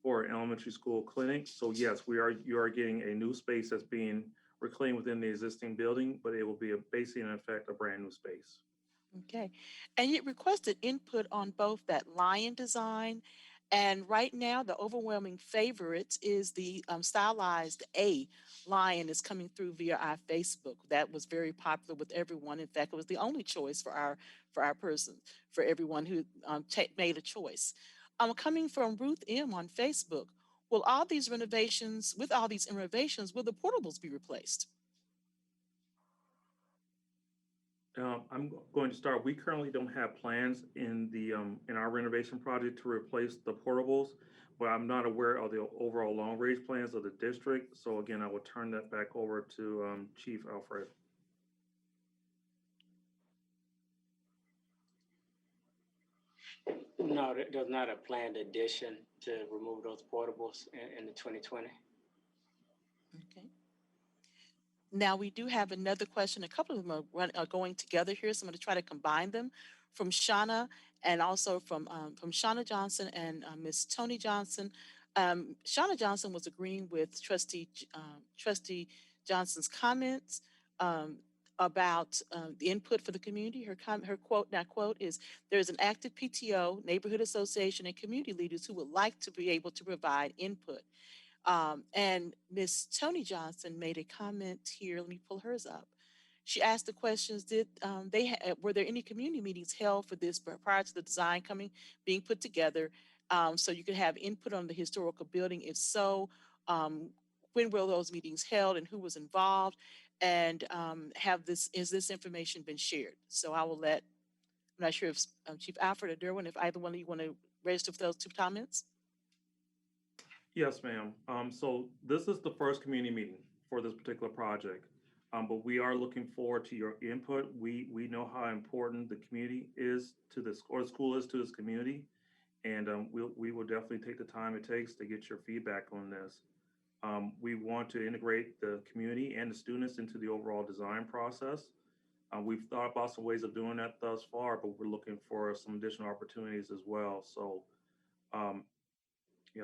for an elementary school clinic. So yes, you are getting a new space that's being reclaimed within the existing building, but it will be basically in effect a brand new space. Okay. And you requested input on both that lion design, and right now the overwhelming favorite is the stylized A lion is coming through via our Facebook. That was very popular with everyone. In fact, it was the only choice for our person, for everyone who made a choice. Coming from Ruth M on Facebook, will all these renovations, will the portables be replaced? I'm going to start. We currently don't have plans in the in our renovation project to replace the portables, but I'm not aware of the overall long range plans of the district. So again, I will turn that back over to Chief Alfred. No, there's not a planned addition to remove those portables in the 2020. Okay. Now we do have another question. A couple of them are going together here, so I'm going to try to combine them from Shauna and also from Shauna Johnson and Miss Tony Johnson. Shauna Johnson was agreeing with Trustee Johnson's comments about the input for the community. Her quote, now quote, is there is an active PTO, neighborhood association, and community leaders who would like to be able to provide input. And Miss Tony Johnson made a comment here. Let me pull hers up. She asked the questions: did were there any community meetings held for this prior to the design being put together, so you could have input on the historical building? If so, when were those meetings held and who was involved? And is this information been shared? So I will let. I'm not sure if Chief Alfred or Derwin, if either one of you want to register for those two comments. Yes, ma'am. So this is the first community meeting for this particular project. But we are looking forward to your input. We know how important the community is to this, or the school is to this community. And we will definitely take the time it takes to get your feedback on this. We want to integrate the community and the students into the overall design process. We've thought about some ways of doing that thus far, but we're looking for some additional opportunities as well. So, um,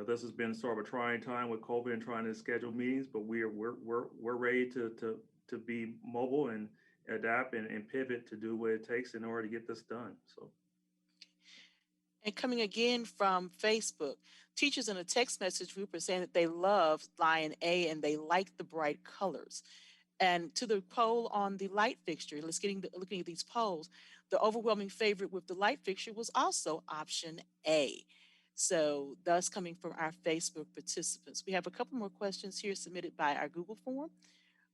this has been sort of a trying time with COVID and trying to schedule meetings, but we're ready to be mobile and adapt and pivot to do what it takes in order to get this done. So. And coming again from Facebook, teachers in a text message group are saying that they love Lion A and they like the bright colors. And to the poll on the light fixture, looking at these polls, the overwhelming favorite with the light fixture was also option A. So thus coming from our Facebook participants. We have a couple more questions here submitted by our Google form.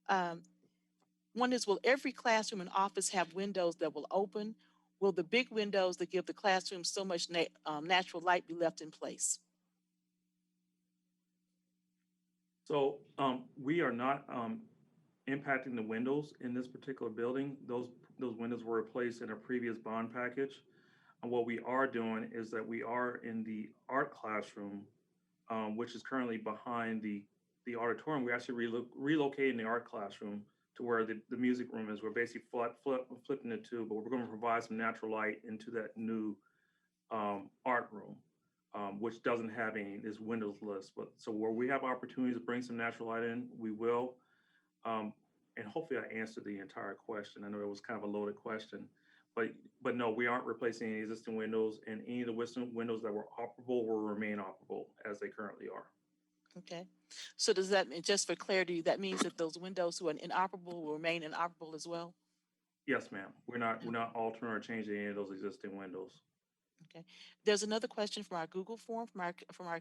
Um, One is, will every classroom and office have windows that will open? Will the big windows that give the classroom so much natural light be left in place? So we are not impacting the windows in this particular building. Those windows were replaced in a previous bond package. And what we are doing is that we are in the art classroom, which is currently behind the auditorium. We're actually relocating the art classroom to where the music room is. We're basically flipping the two, but we're going to provide some natural light into that new art room, which doesn't have any this windows list. But so where we have opportunities to bring some natural light in, we will. Um, and hopefully I answered the entire question. I know it was kind of a loaded question, but no, we aren't replacing any existing windows, and any of the windows that were operable will remain operable as they currently are. Okay. So does that mean, just for clarity, that means that those windows who are inoperable will remain inoperable as well? Yes, ma'am. We're not altering or changing any of those existing windows. Okay. There's another question from our Google form from our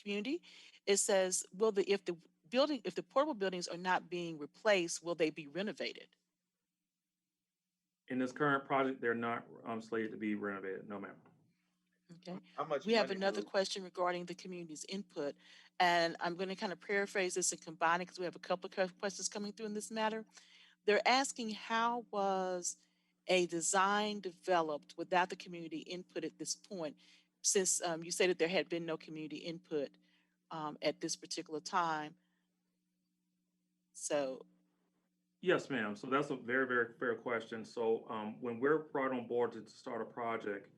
community. It says, will the if the portable buildings are not being replaced, will they be renovated? In this current project, they're not slated to be renovated. No, ma'am. Okay. How much We have money another will, question regarding the community's input, and I'm going to kind of paraphrase this and combine it because we have a couple of questions coming through in this matter. They're asking, how was a design developed without the community input at this point? Since you said that there had been no community input at this particular time. So, Yes, ma'am. So that's a very, very fair question. So when we're brought on board to start a project,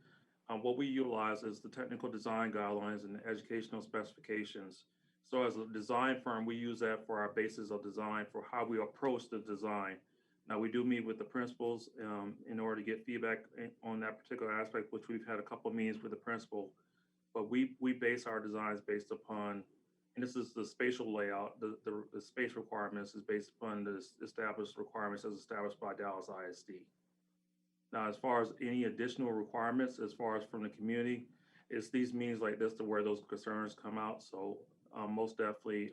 what we utilize is the technical design guidelines and the educational specifications. So as a design firm, we use that for our basis of design for how we approach the design. Now we do meet with the principals in order to get feedback on that particular aspect, which we've had a couple of meetings with the principal. But we base our designs based upon, and this is the spatial layout, the space requirements is based upon the established requirements as established by Dallas ISD. Now, as far as any additional requirements, as far as from the community, it's these meetings like this to where those concerns come out. So most definitely,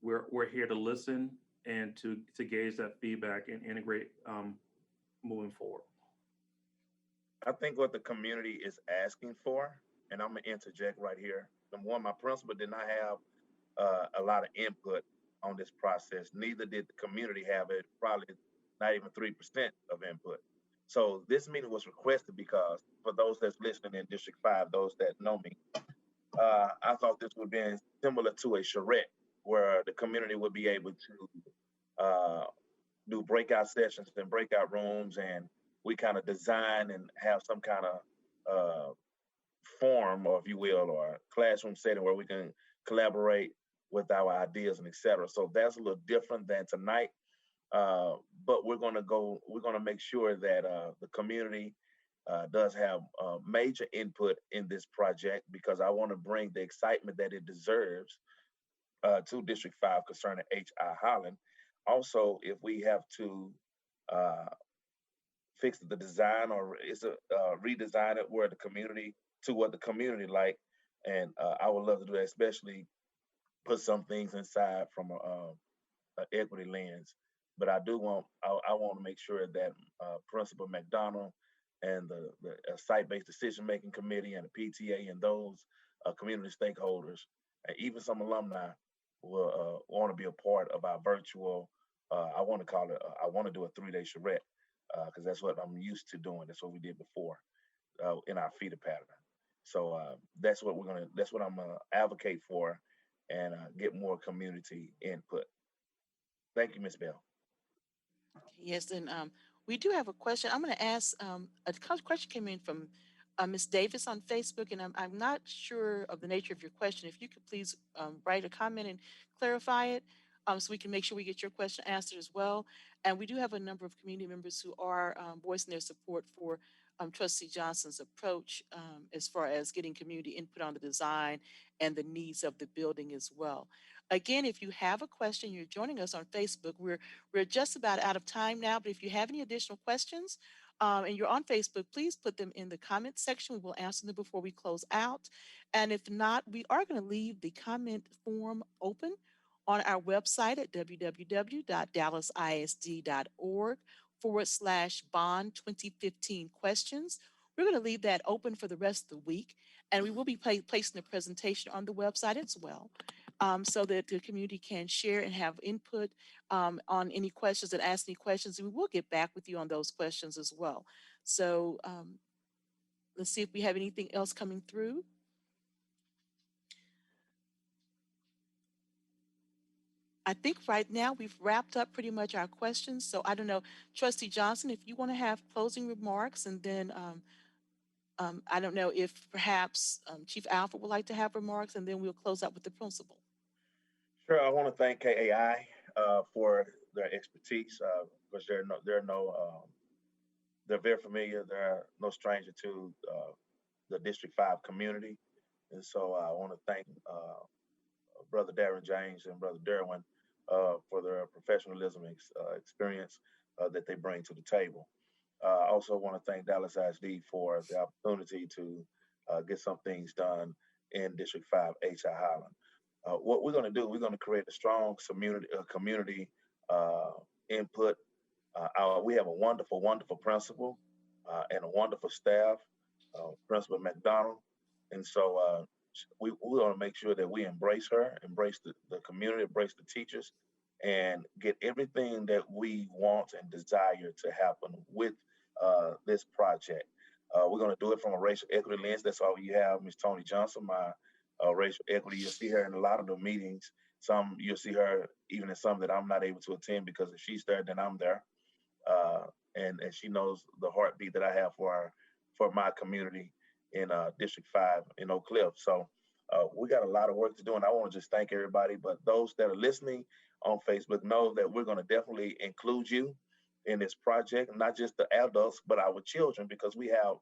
we're here to listen and to gauge that feedback and integrate moving forward. I think what the community is asking for, and I'm gonna interject right here. Number one, my principal did not have a lot of input on this process. Neither did the community have it. Probably not even 3% of input. So this meeting was requested because for those that's listening in District 5, those that know me, I thought this would be similar to a charrette where the community would be able to do breakout sessions and breakout rooms, and we kind of design and have some kind of uh, forum, or if you will, or classroom setting where we can collaborate with our ideas and etc. So that's a little different than tonight. Uh, but we're gonna make sure that the community does have major input in this project because I want to bring the excitement that it deserves to District 5 concerning H.I. Holland. Also, if we have to uh, fix the design or is it redesign it where the community to what the community like, and I would love to do that, especially put some things inside from a equity lens. But I want to make sure that Principal McDonald and the site-based decision-making committee and the PTA and those community stakeholders, and even some alumni will want to be a part of our virtual. I want to call it. I want to do a 3-day charrette because that's what I'm used to doing. That's what we did before in our feeder pattern. So that's what we're gonna. That's what I'm gonna advocate for, and get more community input. Thank you, Miss Bell. Yes, and we do have a question. I'm going to ask question came in from Ms. Davis on Facebook, and I'm not sure of the nature of your question. If you could please write a comment and clarify it, so we can make sure we get your question answered as well. And we do have a number of community members who are voicing their support for Trustee Johnson's approach as far as getting community input on the design and the needs of the building as well. Again, if you have a question, you're joining us on Facebook. We're just about out of time now, but if you have any additional questions and you're on Facebook, please put them in the comment section. We will answer them before we close out. And if not, we are going to leave the comment form open on our website at www.dallasisd.org/bond 2015 questions. We're going to leave that open for the rest of the week, and we will be placing the presentation on the website as well. So that the community can share and have input on any questions and ask any questions. And we will get back with you on those questions as well. So let's see if we have anything else coming through. I think right now we've wrapped up pretty much our questions. So I don't know, Trustee Johnson, if you want to have closing remarks, and then I don't know if perhaps Chief Alfred would like to have remarks, and then we'll close out with the principal. Sure. I want to thank KAI for their expertise because they're very familiar. They're no stranger to the District 5 community. And so I want to thank Brother Darren James and Brother Derwin for their professionalism and experience that they bring to the table. I also want to thank Dallas ISD for the opportunity to get some things done in District 5 HI Highland. What we're going to do, we're going to create a strong community input. We have a wonderful, wonderful principal and a wonderful staff, Principal McDonald. And so we want to make sure that we embrace her, embrace the community, embrace the teachers, and get everything that we want and desire to happen with this project. We're going to do it from a racial equity lens. That's why you have Ms. Tony Johnson, my racial equity. You'll see her in a lot of the meetings. Some you'll see her even in some that I'm not able to attend because if she's there, then I'm there. And she knows the heartbeat that I have for my community in District 5 in Oak Cliff. So we got a lot of work to do, and I want to just thank everybody. But those that are listening on Facebook know that we're going to definitely include you in this project, not just the adults, but our children, because we have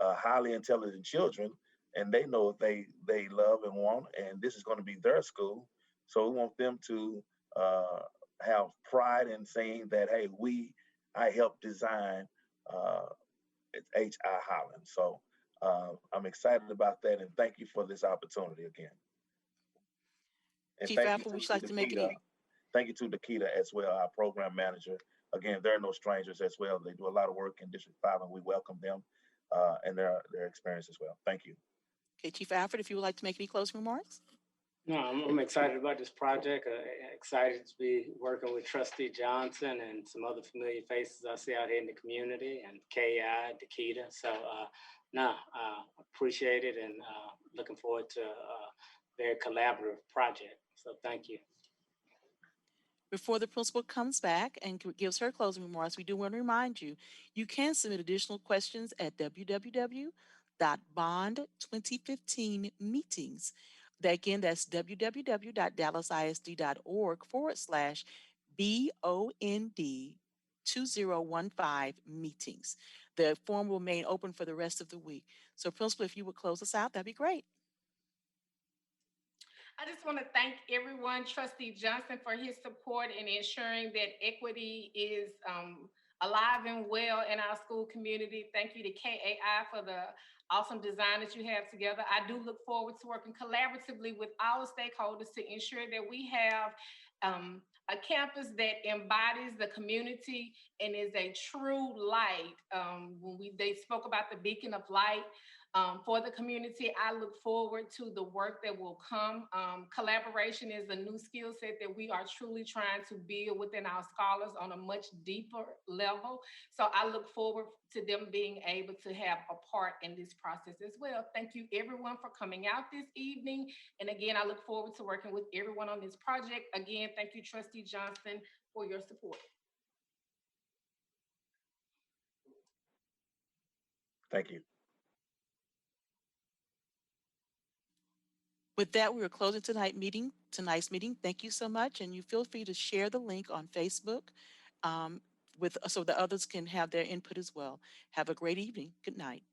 highly intelligent children, and they know what they love and want, and this is going to be their school. So we want them to have pride in saying that, hey, I helped design HI Holland. So I'm excited about that, and thank you for this opportunity again. And Chief Alfred, would you like to make any? Thank you to Dakita as well, our program manager. Again, they're no strangers as well. They do a lot of work in District 5, and we welcome them and their experience as well. Thank you. Okay, Chief Alfred, if you would like to make any closing remarks. No, I'm excited about this project. Excited to be working with Trustee Johnson and some other familiar faces I see out here in the community, and KI, Dakita. So, appreciate it, and looking forward to a very collaborative project. So, thank you. Before the principal comes back and gives her closing remarks, we do want to remind you, you can submit additional questions at www.bond2015meetings. Again, that's www.dallasisd.org/BOND2015 meetings. The form will remain open for the rest of the week. So, Principal, if you would close us out, that'd be great. I just want to thank everyone, Trustee Johnson, for his support in ensuring that equity is alive and well in our school community. Thank you to KAI for the awesome design that you have together. I do look forward to working collaboratively with all stakeholders to ensure that we have a campus that embodies the community and is a true light. When they spoke about the beacon of light, for the community. I look forward to the work that will come. Collaboration is a new skill set that we are truly trying to build within our scholars on a much deeper level. So I look forward to them being able to have a part in this process as well. Thank you everyone for coming out this evening. And again, I look forward to working with everyone on this project. Again, thank you, Trustee Johnson, for your support. Thank you. With that, we are closing tonight's meeting. Thank you so much. And you feel free to share the link on Facebook so that others can have their input as well. Have a great evening. Good night.